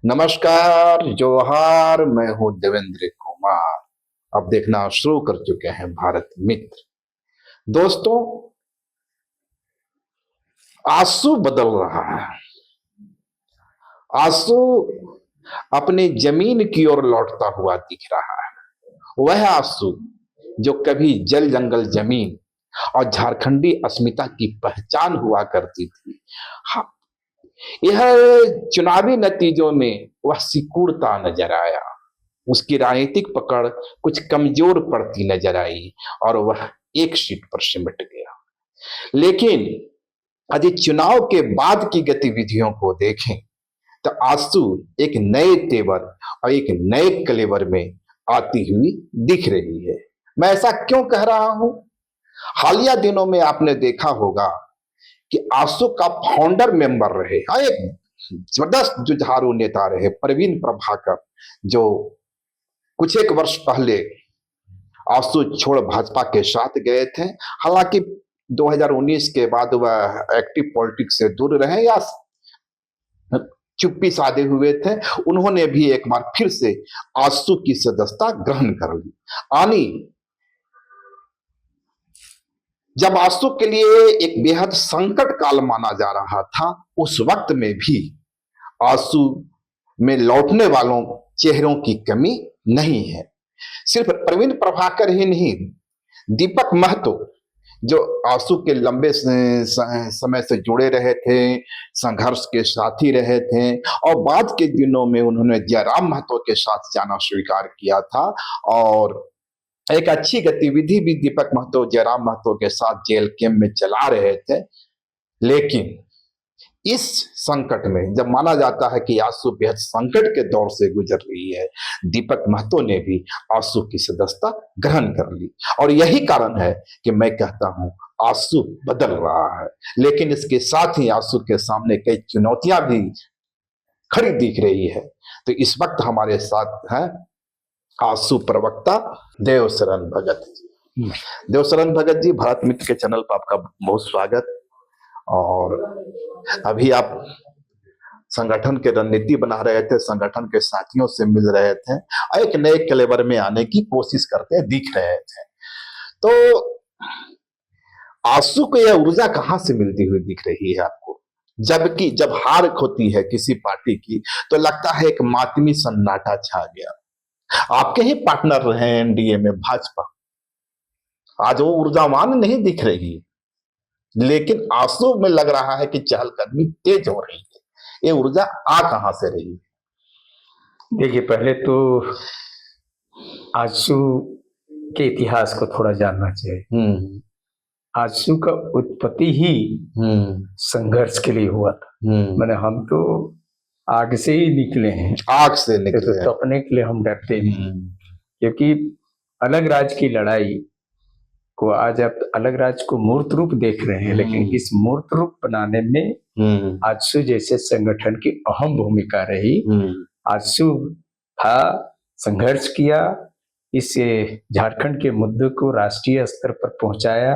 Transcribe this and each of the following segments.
नमस्कार, जोहार। मैं हूं देवेंद्र कुमार। अब देखना शुरू कर चुके हैं भारत मित्र। दोस्तों, आंसू बदल रहा है। आंसू अपनी जमीन की ओर लौटता हुआ दिख रहा है। वह आंसू जो कभी जल जंगल जमीन और झारखंडी अस्मिता की पहचान हुआ करती थी, हाँ, यह चुनावी नतीजों में वह सिकुड़ता नजर आया। उसकी राजनीतिक पकड़ कुछ कमजोर पड़ती नजर आई और वह एक सीट पर सिमट गया। लेकिन यदि चुनाव के बाद की गतिविधियों को देखें तो आंसू एक नए तेवर और एक नए कलेवर में आती हुई दिख रही है। मैं ऐसा क्यों कह रहा हूं? हालिया दिनों में आपने देखा होगा कि आंसू का फाउंडर मेंबर रहे, हाँ, एक जबरदस्त जुझारू नेता रहे प्रवीण प्रभाकर, जो कुछ एक वर्ष पहले आंसू छोड़ भाजपा के साथ गए थे। हालांकि 2019 के बाद वह एक्टिव पॉलिटिक्स से दूर रहे या चुप्पी साधे हुए थे। उन्होंने भी एक बार फिर से आंसू की सदस्यता ग्रहण कर ली। आनी जब आंसू के लिए एक बेहद संकट काल माना जा रहा था, उस वक्त में भी आंसू में लौटने वालों चेहरों की कमी नहीं है। सिर्फ प्रवीण प्रभाकर ही नहीं, दीपक महतो जो आंसू के लंबे समय से जुड़े रहे थे, संघर्ष के साथी रहे थे और बाद के दिनों में उन्होंने जयराम महतो के साथ जाना स्वीकार किया था और एक अच्छी गतिविधि भी दीपक महतो जयराम महतो के साथ जेल कैंप में चला रहे थे। लेकिन इस संकट में जब माना जाता है कि आंसू बेहद संकट के दौर से गुजर रही है, दीपक महतो ने भी आंसू की सदस्यता ग्रहण कर ली। और यही कारण है कि मैं कहता हूं आंसू बदल रहा है। लेकिन इसके साथ ही आंसू के सामने कई चुनौतियां भी खड़ी दिख रही है। तो इस वक्त हमारे साथ हैं आंसू प्रवक्ता देवशरण भगत जी। देवशरण भगत जी, भारत मित्र के चैनल पर आपका बहुत स्वागत। और अभी आप संगठन के रणनीति बना रहे थे, संगठन के साथियों से मिल रहे थे और एक नए कलेवर में आने की कोशिश करते दिख रहे थे। तो आंसू को यह ऊर्जा कहां से मिलती हुई दिख रही है आपको? जबकि जब हार होती है किसी पार्टी की तो लगता है एक मातमी सन्नाटा छा गया। आपके ही पार्टनर रहे एनडीए में भाजपा, आज वो ऊर्जावान नहीं दिख रही, लेकिन आंसू में लग रहा है कि चहलकदमी तेज हो रही है। ये ऊर्जा आ कहां से रही है? देखिए, पहले तो आंसू के इतिहास को थोड़ा जानना चाहिए। आंसू का उत्पत्ति ही संघर्ष के लिए हुआ था। मैंने हम तो आग से ही निकले हैं, आग से निकले तो तपने के लिए हम डरते हैं, क्योंकि अलग राज्य की लड़ाई को आज आप अलग राज्य को मूर्त रूप देख रहे हैं, लेकिन इस मूर्त रूप बनाने में आजसू जैसे संगठन की अहम भूमिका रही। आजसू था, संघर्ष किया, इस झारखंड के मुद्दे को राष्ट्रीय स्तर पर पहुंचाया,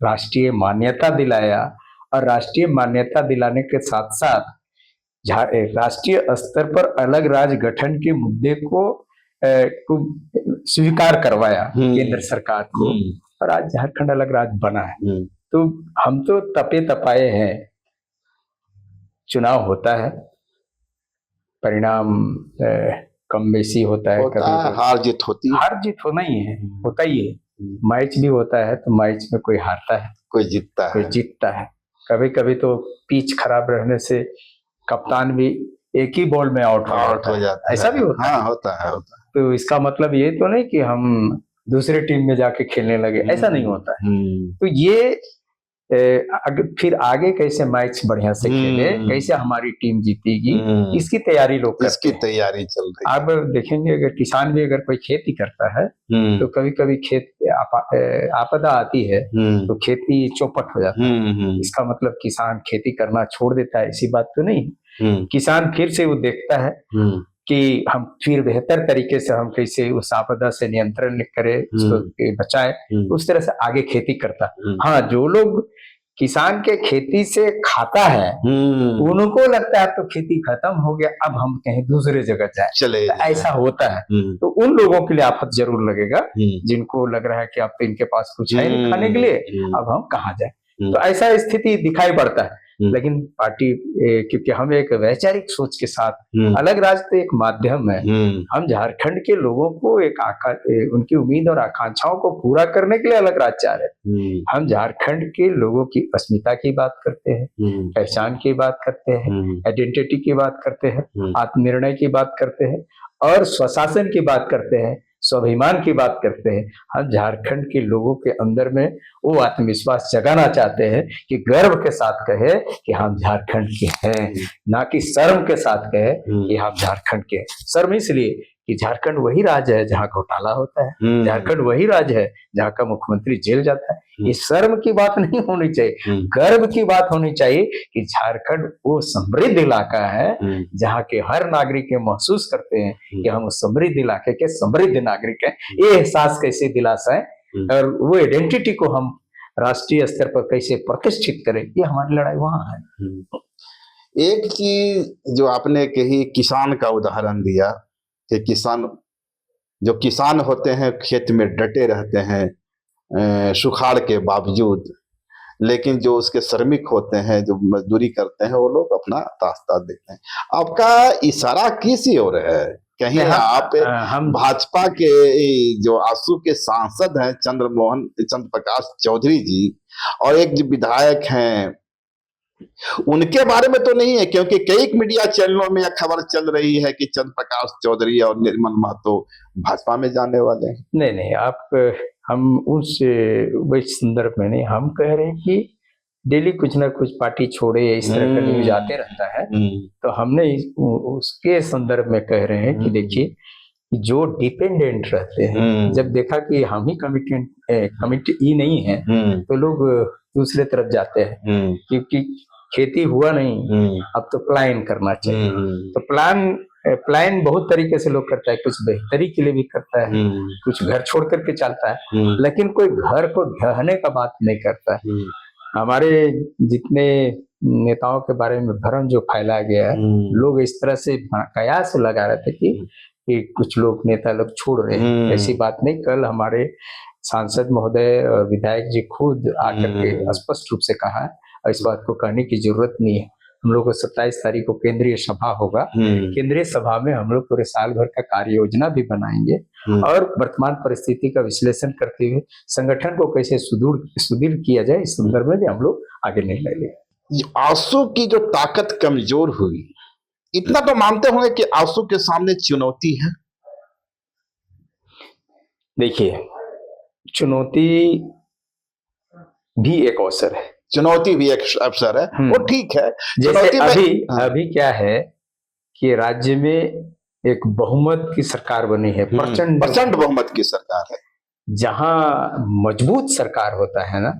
राष्ट्रीय मान्यता दिलाया और राष्ट्रीय मान्यता दिलाने के साथ साथ राष्ट्रीय स्तर पर अलग राज्य गठन के मुद्दे को स्वीकार करवाया केंद्र सरकार को, और आज झारखंड अलग राज्य बना है। तो हम तो तपे तपाए हैं। चुनाव होता है, परिणाम कम बेसी होता है, कभी हार जीत होती है। हार जीत होना ही है, होता ही है। मैच भी होता है तो मैच में कोई हारता है, कोई जीतता है, कोई जीतता है। कभी कभी तो पिच खराब रहने से कप्तान भी एक ही बॉल में आउट हो जाता है, ऐसा भी होता है। हाँ, होता है। तो इसका मतलब ये तो नहीं कि हम दूसरे टीम में जाके खेलने लगे, ऐसा नहीं होता है। तो ये फिर आगे कैसे मैच बढ़िया से खेले, कैसे हमारी टीम जीतेगी, इसकी तैयारी लोग करते हैं। इसकी तैयारी चल रही है। आप देखेंगे, अगर किसान भी अगर कोई खेती करता है तो कभी कभी खेत आपदा आती है तो खेती चौपट हो जाता है। इसका मतलब किसान खेती करना छोड़ देता है, ऐसी बात तो नहीं। किसान फिर से वो देखता है कि हम फिर बेहतर तरीके से हम कैसे उस आपदा से नियंत्रण करें, उसको बचाए, उस तरह से आगे खेती करता। हाँ, जो लोग किसान के खेती से खाता है, उनको लगता है तो खेती खत्म हो गया, अब हम कहीं दूसरे जगह जाए, चले तो ऐसा होता है। तो उन लोगों के लिए आफत जरूर लगेगा जिनको लग रहा है कि अब तो इनके पास कुछ है नहीं खाने के लिए, अब हम कहाँ जाए। तो ऐसा स्थिति दिखाई पड़ता है। लेकिन पार्टी क्योंकि हम एक वैचारिक सोच के साथ, अलग राज्य तो एक माध्यम है, हम झारखंड के लोगों को उनकी उम्मीद और आकांक्षाओं को पूरा करने के लिए अलग राज्य चाह रहे हैं। हम झारखंड के लोगों की अस्मिता की बात करते हैं, पहचान की बात करते हैं, आइडेंटिटी की बात करते हैं, आत्मनिर्णय की बात करते हैं और स्वशासन की बात करते हैं, स्वाभिमान की बात करते हैं। हम झारखंड के लोगों के अंदर में वो आत्मविश्वास जगाना चाहते हैं कि गर्व के साथ कहे कि हम झारखंड के हैं, ना कि शर्म के साथ कहे कि हम झारखंड के हैं। शर्म इसलिए कि झारखंड वही राज्य है जहाँ घोटाला होता है, झारखंड वही राज्य है जहाँ का मुख्यमंत्री जेल जाता है। ये शर्म की बात नहीं होनी चाहिए, गर्व की बात होनी चाहिए कि झारखंड वो समृद्ध इलाका है जहाँ के हर नागरिक ये महसूस करते हैं कि हम उस समृद्ध इलाके के समृद्ध नागरिक हैं। ये एहसास कैसे दिलासाएं और वो आइडेंटिटी को हम राष्ट्रीय स्तर पर कैसे प्रतिष्ठित करें, ये हमारी लड़ाई वहां है। एक चीज जो आपने कही, किसान का उदाहरण दिया कि किसान होते हैं खेत में डटे रहते हैं सुखाड़ के बावजूद, लेकिन जो उसके श्रमिक होते हैं जो मजदूरी करते हैं वो लोग अपना रास्ता देते हैं। आपका इशारा किस ओर है? कहीं आप भाजपा के जो आंसू के सांसद हैं चंद्र प्रकाश चौधरी जी और एक जो विधायक हैं उनके बारे में तो नहीं है, क्योंकि कई मीडिया चैनलों में यह खबर चल रही है कि चंद्र प्रकाश चौधरी और निर्मल महतो भाजपा में जाने वाले हैं। नहीं, हम उस संदर्भ में नहीं, हम कह रहे हैं कि डेली कुछ ना कुछ पार्टी छोड़े इस तरह का न्यूज आते रहता है, तो हमने उसके संदर्भ में कह रहे हैं कि देखिए जो डिपेंडेंट रहते हैं, जब देखा कि हम ही कमिटी नहीं है तो लोग दूसरे तरफ जाते हैं, क्योंकि खेती हुआ नहीं, अब तो प्लान करना चाहिए। तो प्लान बहुत तरीके से लोग करता है, कुछ बेहतरी के लिए भी करता है, कुछ घर छोड़ करके चलता है, लेकिन कोई घर को ढहने का बात नहीं करता है। हमारे जितने नेताओं के बारे में भ्रम जो फैलाया गया है, लोग इस तरह से कयास लगा रहे थे कि कुछ लोग नेता लोग छोड़ रहे हैं, ऐसी बात नहीं। कल हमारे सांसद महोदय और विधायक जी खुद आकर के स्पष्ट रूप से कहा है, और इस बात को कहने की जरूरत नहीं है। हम लोग को 27 तारीख को केंद्रीय सभा होगा, केंद्रीय सभा में हम लोग पूरे साल भर का कार्य योजना भी बनाएंगे और वर्तमान परिस्थिति का विश्लेषण करते हुए संगठन को कैसे सुदृढ़ किया जाए, इस संदर्भ में भी हम लोग आगे निर्णय लेंगे। आंसू की जो ताकत कमजोर हुई, इतना तो मानते होंगे कि आंसू के सामने चुनौती है। देखिए, चुनौती भी एक अवसर है, चुनौती भी एक अवसर है, वो ठीक है। जैसे अभी क्या है कि राज्य में एक बहुमत की सरकार बनी है, प्रचंड बहुमत की सरकार है। जहां मजबूत सरकार होता है ना,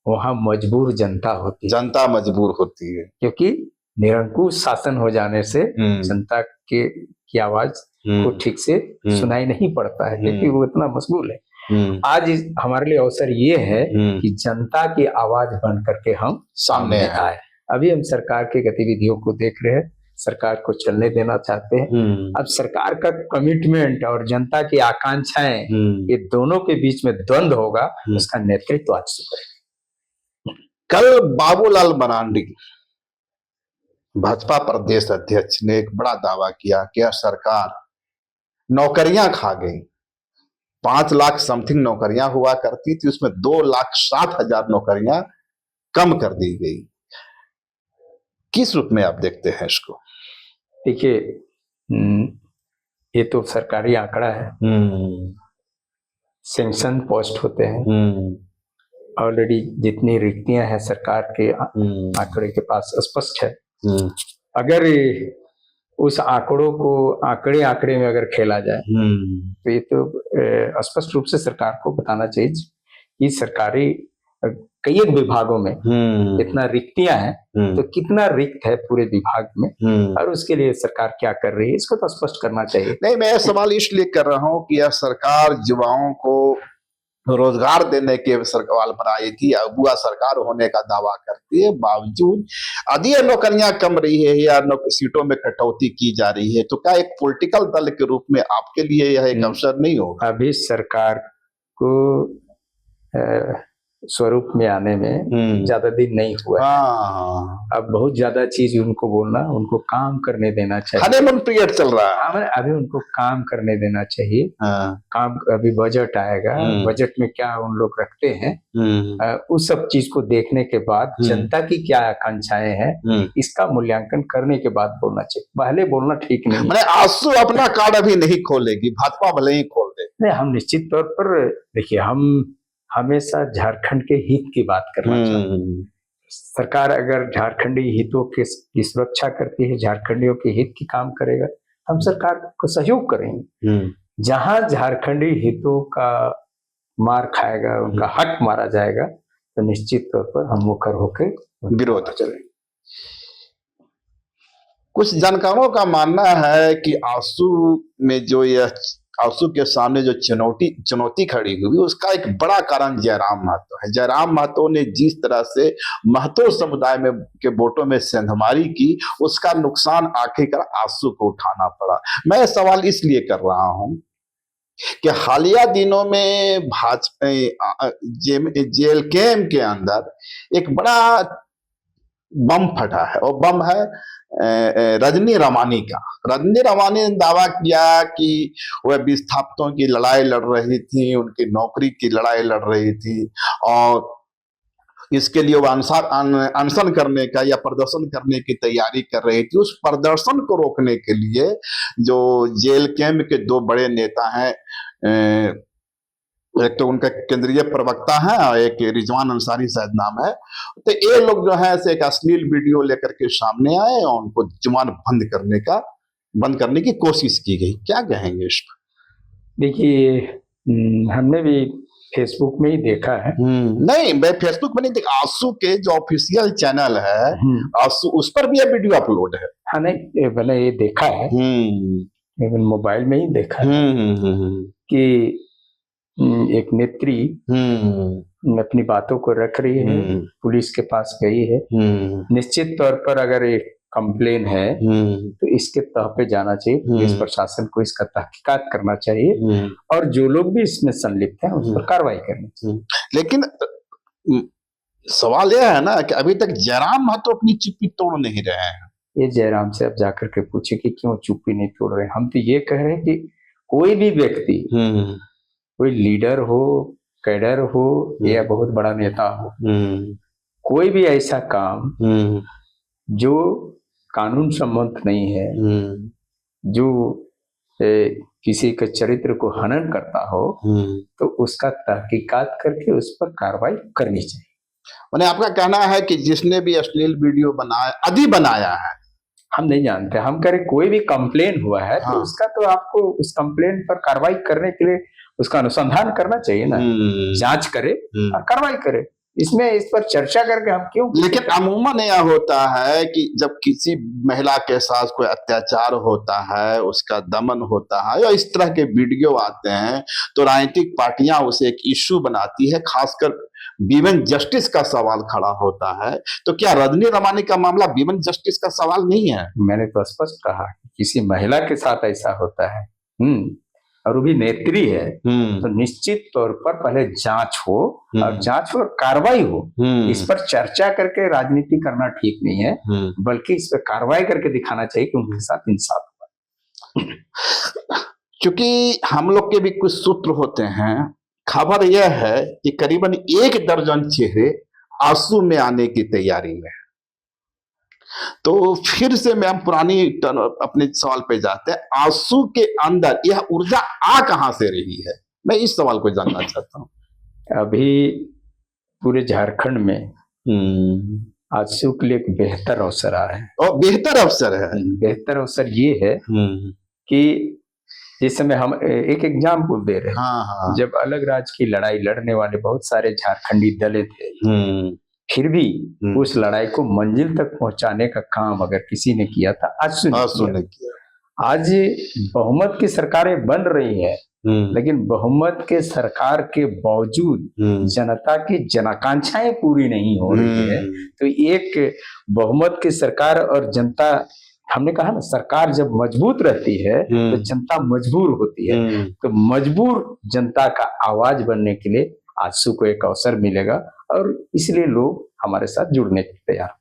वहां मजबूर जनता होती है, जनता मजबूर होती है, क्योंकि निरंकुश शासन हो जाने से जनता की आवाज को ठीक से सुनाई नहीं पड़ता है, क्योंकि वो इतना मशगूल है। आज हमारे लिए अवसर ये है कि जनता की आवाज बन करके हम सामने आए। अभी हम सरकार की गतिविधियों को देख रहे हैं, सरकार को चलने देना चाहते हैं। अब सरकार का कमिटमेंट और जनता की आकांक्षाएं, ये दोनों के बीच में द्वंद्व होगा, उसका नेतृत्व आज से करें। कल बाबूलाल मरांडी भाजपा प्रदेश अध्यक्ष ने एक बड़ा दावा किया कि यह सरकार नौकरियां खा गई। 5 लाख समथिंग नौकरियां हुआ करती थी, उसमें 2,60,000 नौकरियां कम कर दी गई। किस रूप में आप देखते हैं इसको? देखिए, ये तो सरकारी आंकड़ा है, सेंक्शन पोस्ट होते हैं, ऑलरेडी जितनी रिक्तियां हैं सरकार के आंकड़े के पास स्पष्ट है। अगर उस आंकड़ों को आंकड़े में अगर खेला जाए तो ये तो स्पष्ट रूप से सरकार को बताना चाहिए कि सरकारी कई एक विभागों में इतना रिक्तियां हैं, तो कितना रिक्त है पूरे विभाग में, और उसके लिए सरकार क्या कर रही है, इसको तो स्पष्ट करना चाहिए। नहीं, मैं सवाल इसलिए कर रहा हूं कि यह सरकार युवाओं को रोजगार देने के सवाल पर आई थी, अबुआ सरकार होने का दावा करती है, बावजूद यदि ये नौकरियां कम रही है या सीटों में कटौती की जा रही है, तो क्या एक पॉलिटिकल दल के रूप में आपके लिए यह एक अवसर नहीं होगा? अभी सरकार को स्वरूप में आने में ज्यादा दिन नहीं हुआ है। हाँ, अब बहुत ज्यादा चीज उनको बोलना, उनको काम करने देना चाहिए। हनीमून पीरियड चल रहा है। अभी उनको काम करने देना चाहिए। हाँ, काम, अभी बजट आएगा, बजट में क्या उन लोग रखते हैं, उस सब चीज को देखने के बाद जनता की क्या आकांक्षाएं हैं, इसका मूल्यांकन करने के बाद बोलना चाहिए। पहले बोलना ठीक नहीं है। आंसू अपना कार्ड अभी नहीं खोलेगी, भाजपा भले ही खोल दे। नहीं, हम निश्चित तौर पर देखिए, हम हमेशा झारखंड के हित की बात करना चाहते हैं। सरकार अगर झारखंडी हितों की सुरक्षा करती है, झारखंडियों के हित की काम करेगा, हम सरकार को सहयोग करेंगे। जहां झारखंडी हितों का मार खाएगा, उनका हक मारा जाएगा, तो निश्चित तौर पर हम मुखर होकर विरोध करेंगे। कुछ जानकारों का मानना है कि आंसू में जो यह आंसू के सामने जो चुनौती खड़ी हुई, उसका एक बड़ा कारण जयराम महतो है। जयराम महतो ने जिस तरह से महतो समुदाय में के वोटों में सेंधमारी की, उसका नुकसान आखिरकार आंसू को उठाना पड़ा। मैं ये सवाल इसलिए कर रहा हूं कि हालिया दिनों में भाजपा जेल कैंप के अंदर एक बड़ा बम फटा है, और बम है रजनी रमानी का। रजनी रमानी ने दावा किया कि वह विस्थापितों की लड़ाई लड़ रही थी, उनकी नौकरी की लड़ाई लड़ रही थी, और इसके लिए वह अनशन करने का या प्रदर्शन करने की तैयारी कर रही थी। उस प्रदर्शन को रोकने के लिए जो जेल कैंप के दो बड़े नेता हैं, एक तो उनका केंद्रीय प्रवक्ता है और एक रिजवान अंसारी शायद नाम है, तो ये लोग जो है से एक अश्लील वीडियो लेकर के सामने आए और उनको जुबान बंद करने की कोशिश की गई। क्या कहेंगे इस पर? देखिए, हमने भी फेसबुक में ही देखा है। नहीं, मैं फेसबुक में नहीं देखा, आंसू के जो ऑफिशियल चैनल है आंसू, उस पर भी ये वीडियो अपलोड है। हाँ, नहीं, मैंने ये देखा है, मोबाइल में ही देखा है कि एक नेत्री अपनी बातों को रख रही है, पुलिस के पास गई है। निश्चित तौर पर अगर एक कंप्लेन है तो इसके तह पे जाना चाहिए, पुलिस प्रशासन को इसका तहकीकात करना चाहिए, और जो लोग भी इसमें संलिप्त हैं उस पर कार्रवाई करनी चाहिए। लेकिन सवाल यह है ना कि अभी तक जयराम महतो अपनी चुप्पी तोड़ नहीं रहे हैं। ये जयराम से अब जाकर के पूछे कि क्यों चुप्पी नहीं तोड़ रहे। हम तो ये कह रहे हैं कि कोई भी व्यक्ति, कोई लीडर हो, कैडर हो या बहुत बड़ा नेता हो, कोई भी ऐसा काम जो कानून सम्मत नहीं है, जो किसी के चरित्र को हनन करता हो, तो उसका तहकीकात करके उस पर कार्रवाई करनी चाहिए। मैंने आपका कहना है कि जिसने भी अश्लील वीडियो बनाया है, हम नहीं जानते, हम कह रहे कोई भी कंप्लेन हुआ है तो उसका तो आपको उस कंप्लेन पर कार्रवाई करने के लिए उसका अनुसंधान करना चाहिए ना, जांच करे और कार्रवाई करे। इसमें इस पर चर्चा करके हम क्यों? लेकिन अमूमन यह होता है कि जब किसी महिला के साथ कोई अत्याचार होता है, उसका दमन होता है या इस तरह के वीडियो आते हैं, तो राजनीतिक पार्टियां उसे एक इश्यू बनाती है, खासकर विमेन जस्टिस का सवाल खड़ा होता है। तो क्या रजनी रमानी का मामला विमेन जस्टिस का सवाल नहीं है? मैंने तो स्पष्ट कहा कि किसी महिला के साथ ऐसा होता है, और वो भी नेत्री है, तो निश्चित तौर पर पहले जांच हो, और जांच हो और कार्रवाई हो। इस पर चर्चा करके राजनीति करना ठीक नहीं है, बल्कि इस पर कार्रवाई करके दिखाना चाहिए कि उनके साथ इंसाफ हुआ। क्योंकि हम लोग के भी कुछ सूत्र होते हैं। खबर यह है कि करीबन 1 दर्जन चेहरे आंसू में आने की तैयारी में है। तो फिर से मैं पुरानी अपने सवाल पे जाते हैं, आंसू के अंदर यह ऊर्जा आ कहां से रही है? मैं इस सवाल को जानना चाहता हूं। अभी पूरे झारखंड में आंसू के लिए एक बेहतर अवसर आ रहा है। और बेहतर अवसर है? बेहतर अवसर ये है कि जिस समय हम एक एग्जाम्पल दे रहे हैं, जब अलग राज्य की लड़ाई लड़ने वाले बहुत सारे झारखंडी दलित थे, फिर भी उस लड़ाई को मंजिल तक पहुंचाने का काम अगर किसी ने किया था, आंसू ने किया। आज बहुमत की सरकारें बन रही है, लेकिन बहुमत के सरकार के बावजूद जनता की जनाकांक्षाएं पूरी नहीं हो रही है। तो एक बहुमत की सरकार और जनता, हमने कहा ना, सरकार जब मजबूत रहती है तो जनता मजबूर होती है। तो मजबूर जनता का आवाज बनने के लिए आजसू को एक अवसर मिलेगा और इसलिए लोग हमारे साथ जुड़ने के लिए तैयार।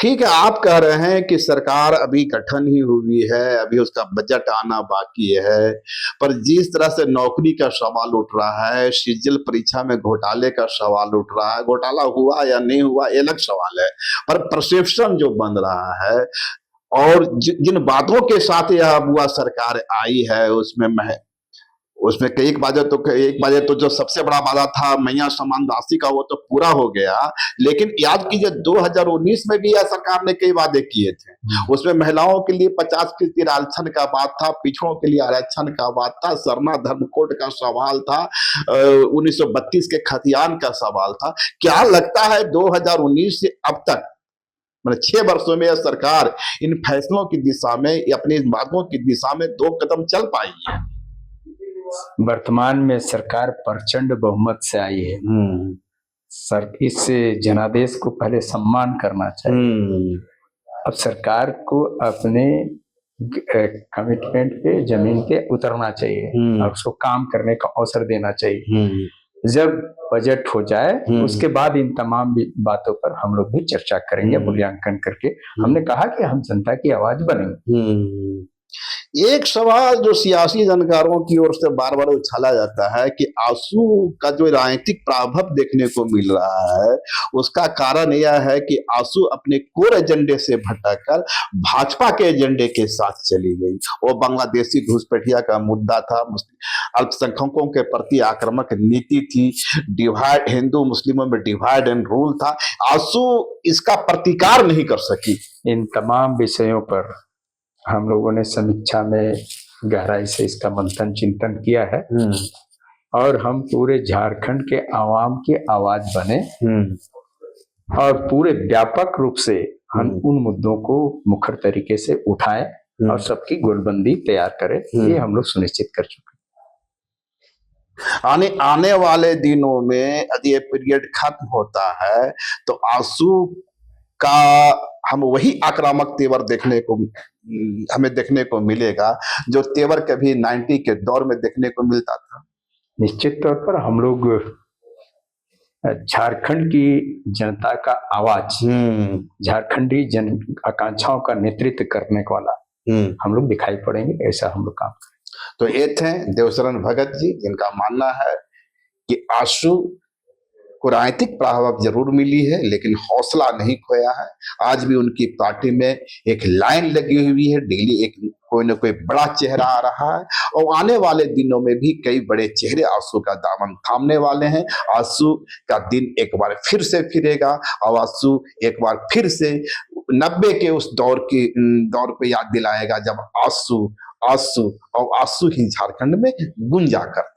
ठीक है, आप कह रहे हैं कि सरकार अभी गठन ही हुई है, अभी उसका बजट आना बाकी है, पर जिस तरह से नौकरी का सवाल उठ रहा है, सीजीएल परीक्षा में घोटाले का सवाल उठ रहा है, घोटाला हुआ या नहीं हुआ ये अलग सवाल है, पर परसेप्शन जो बन रहा है और जिन बातों के साथ यह हुआ सरकार आई है उसमें एक बाजे तो जो सबसे बड़ा वादा था मैया समान राशि का वो तो पूरा हो गया, लेकिन याद कीजिए 2019 में भी यह सरकार ने कई वादे किए थे। उसमें महिलाओं के लिए 50% आरक्षण का बात था, पिछड़ों के लिए आरक्षण का बात था, सरना धर्मकोड का सवाल था, 1932 के खतियान का सवाल था। क्या लगता है 2019 से अब तक, मतलब 6 वर्षों में यह सरकार इन फैसलों की दिशा में, अपनी बातों की दिशा में 2 कदम चल पाई है? वर्तमान में सरकार प्रचंड बहुमत से आई है। इस जनादेश को पहले सम्मान करना चाहिए। अब सरकार को अपने कमिटमेंट पे, जमीन पे उतरना चाहिए और उसको काम करने का अवसर देना चाहिए। जब बजट हो जाए उसके बाद इन तमाम बातों पर हम लोग भी चर्चा करेंगे, मूल्यांकन करके। हमने कहा कि हम जनता की आवाज बनेंगे। एक सवाल जो सियासी जानकारों की ओर से बार बार उछाला जाता है कि आंसू का जो राजनीतिक प्रभाव देखने को मिल रहा है, उसका कारण यह है कि आंसू अपने कोर एजेंडे से भटककर भाजपा के एजेंडे के साथ चली गई। वो बांग्लादेशी घुसपैठिया का मुद्दा था, अल्पसंख्यकों के प्रति आक्रामक नीति थी, डिवाइड, हिंदू मुस्लिमों में डिवाइड एंड रूल था। आंसू इसका प्रतिकार नहीं कर सकी। इन तमाम विषयों पर हम लोगों ने समीक्षा में गहराई से इसका मंथन चिंतन किया है और हम पूरे झारखंड के आवाम की आवाज बने और पूरे व्यापक रूप से हम उन मुद्दों को मुखर तरीके से उठाएं और सबकी गोलबंदी तैयार करें। ये हम लोग सुनिश्चित कर चुके हैं। आने वाले दिनों में यदि ये पीरियड खत्म होता है तो आंसू का हम वही आक्रामक तेवर हमें देखने को मिलेगा जो तेवर कभी 90 के दौर में देखने को मिलता था। निश्चित तौर पर हम लोग झारखंड की जनता का आवाज, झारखंडी जन आकांक्षाओं का नेतृत्व करने वाला हम लोग दिखाई पड़ेंगे, ऐसा हम लोग काम करें। तो ये थे देवशरण भगत जी, जिनका मानना है कि आंसू को राजनीतिक प्रभाव जरूर मिली है लेकिन हौसला नहीं खोया है। आज भी उनकी पार्टी में एक लाइन लगी हुई है, डेली एक कोई ना कोई बड़ा चेहरा आ रहा है और आने वाले दिनों में भी कई बड़े चेहरे आंसू का दामन थामने वाले हैं। आंसू का दिन एक बार फिर से फिरेगा और आंसू एक बार फिर से 90 के उस दौर पे याद दिलाएगा जब आंसू और आंसू ही झारखंड में गुंजा कर